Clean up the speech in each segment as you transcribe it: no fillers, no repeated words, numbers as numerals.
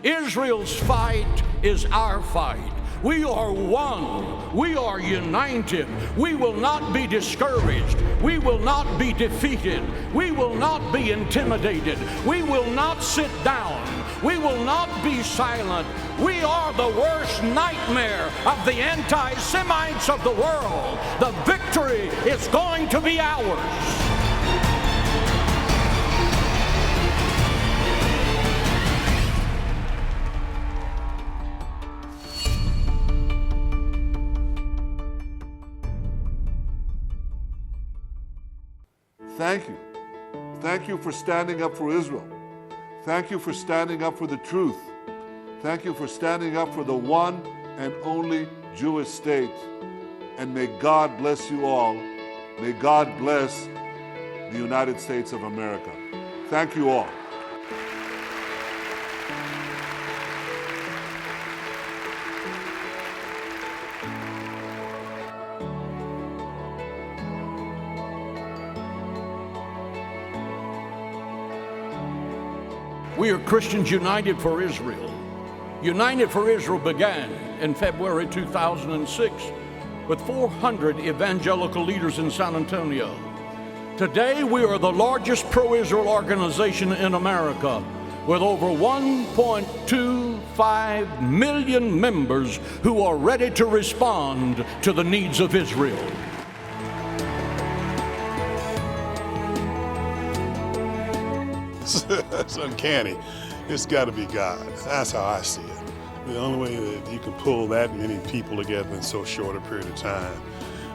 Israel's fight is our fight. We are one. We are united. We will not be discouraged. We will not be defeated. We will not be intimidated. We will not sit down. We will not be silent. We are the worst nightmare of the anti-Semites of the world. The victory is going to be ours. Thank you. Thank you for standing up for Israel. Thank you for standing up for the truth. Thank you for standing up for the one and only Jewish state. And may God bless you all. May God bless the United States of America. Thank you all. We are Christians United for Israel. United for Israel began in February 2006 with 400 evangelical leaders in San Antonio. Today, we are the largest pro-Israel organization in America with over 1.25 million members who are ready to respond to the needs of Israel. It's uncanny. It's got to be God. That's how I see it. The only way that you can pull that many people together in so short a period of time,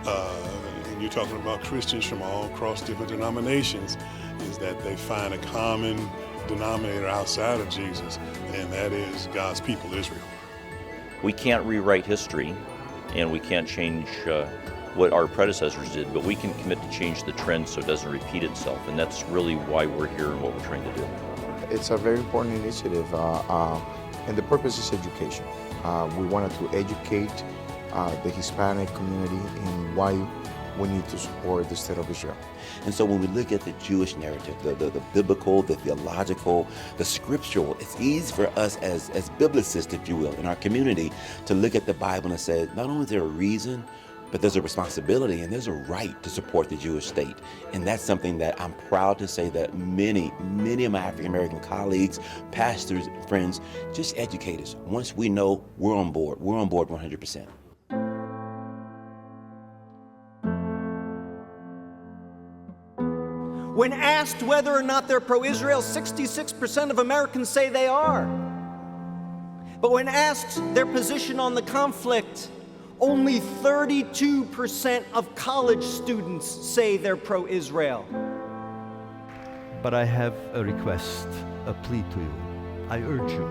and you're talking about Christians from all across different denominations, is that they find a common denominator outside of Jesus, and that is God's people, Israel. We can't rewrite history, and we can't change what our predecessors did, but we can commit to change the trend so it doesn't repeat itself, and that's really why we're here and what we're trying to do. It's a very important initiative, and the purpose is education. We wanted to educate the Hispanic community in why we need to support the state of Israel. And so when we look at the Jewish narrative, the biblical, the theological, the scriptural, it's easy for us as biblicists, if you will, in our community to look at the Bible and say, not only is there a reason, but there's a responsibility and there's a right to support the Jewish state. And that's something that I'm proud to say that many of my African-American colleagues, pastors, friends, just educators, once we know we're on board 100%. When asked whether or not they're pro-Israel, 66% of Americans say they are. But when asked their position on the conflict, only 32% of college students say they're pro-Israel. But I have a request, a plea to you. I urge you.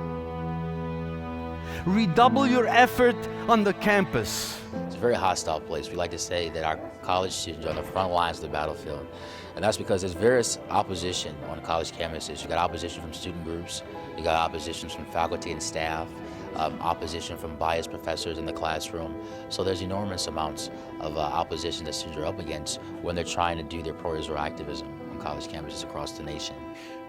Redouble your effort on the campus. It's a very hostile place. We like to say that our college students are on the front lines of the battlefield. And that's because there's various opposition on college campuses. You got opposition from student groups, you got opposition from faculty and staff, opposition from biased professors in the classroom. So there's enormous amounts of opposition that students are up against when they're trying to do their pro-Israel activism on college campuses across the nation.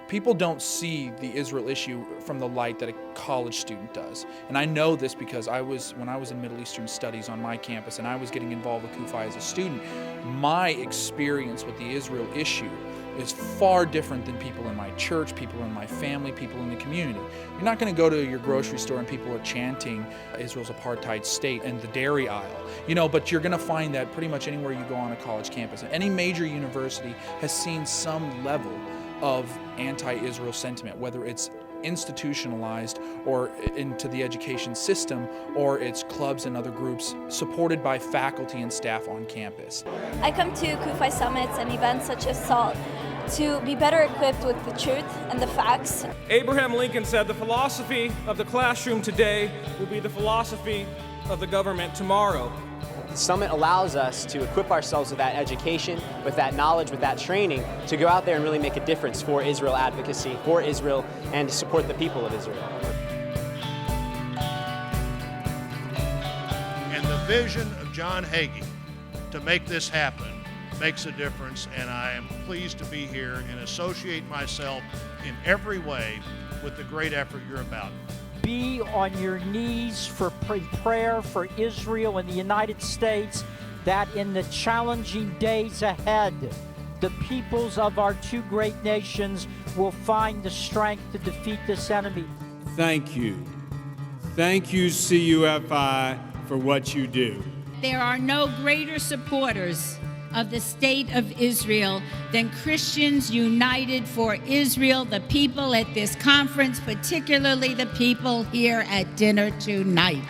People don't see the Israel issue from the light that a college student does. And I know this because when I was in Middle Eastern Studies on my campus and I was getting involved with CUFI as a student, my experience with the Israel issue is far different than people in my church, people in my family, people in the community. You're not going to go to your grocery store and people are chanting Israel's apartheid state in the dairy aisle, but you're going to find that pretty much anywhere you go on a college campus. Any major university has seen some level of anti-Israel sentiment, whether it's institutionalized or into the education system, or it's clubs and other groups supported by faculty and staff on campus. I come to CUFI summits and events such as SALT to be better equipped with the truth and the facts. Abraham Lincoln said, "The philosophy of the classroom today will be the philosophy of the government tomorrow." The summit allows us to equip ourselves with that education, with that knowledge, with that training, to go out there and really make a difference for Israel advocacy, for Israel, and to support the people of Israel. And the vision of John Hagee to make this happen makes a difference, and I am pleased to be here and associate myself in every way with the great effort you're about. be on your knees in prayer for Israel and the United States, that in the challenging days ahead, the peoples of our two great nations will find the strength to defeat this enemy. Thank you. Thank you, CUFI, for what you do. There are no greater supporters of the state of Israel than Christians united for Israel, the people at this conference, particularly the people here at dinner tonight.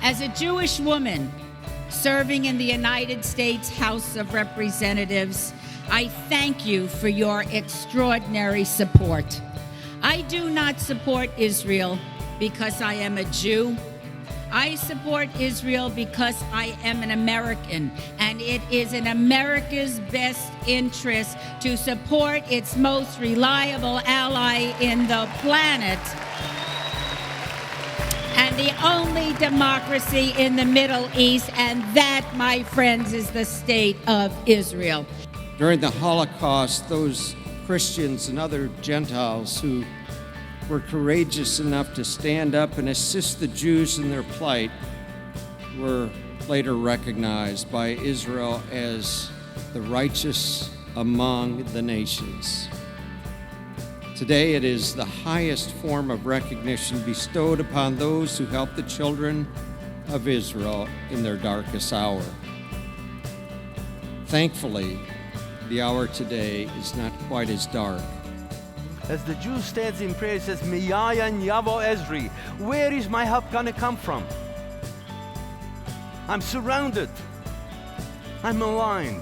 As a Jewish woman serving in the United States House of Representatives, I thank you for your extraordinary support. I do not support Israel because I am a Jew. I support Israel because I am an American, and it is in America's best interest to support its most reliable ally in the planet, and the only democracy in the Middle East, and that, my friends, is the state of Israel. During the Holocaust, those Christians and other Gentiles who were courageous enough to stand up and assist the Jews in their plight were later recognized by Israel as the righteous among the nations. Today, it is the highest form of recognition bestowed upon those who help the children of Israel in their darkest hour. Thankfully, the hour today is not quite as dark. As the Jew stands in prayer, says, Miyayan Yavo Ezri, where is my help gonna come from? I'm surrounded. I'm maligned.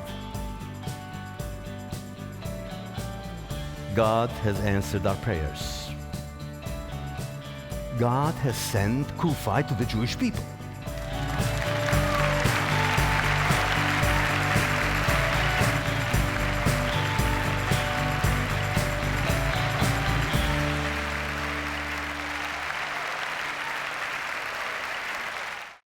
God has answered our prayers. God has sent CUFI to the Jewish people.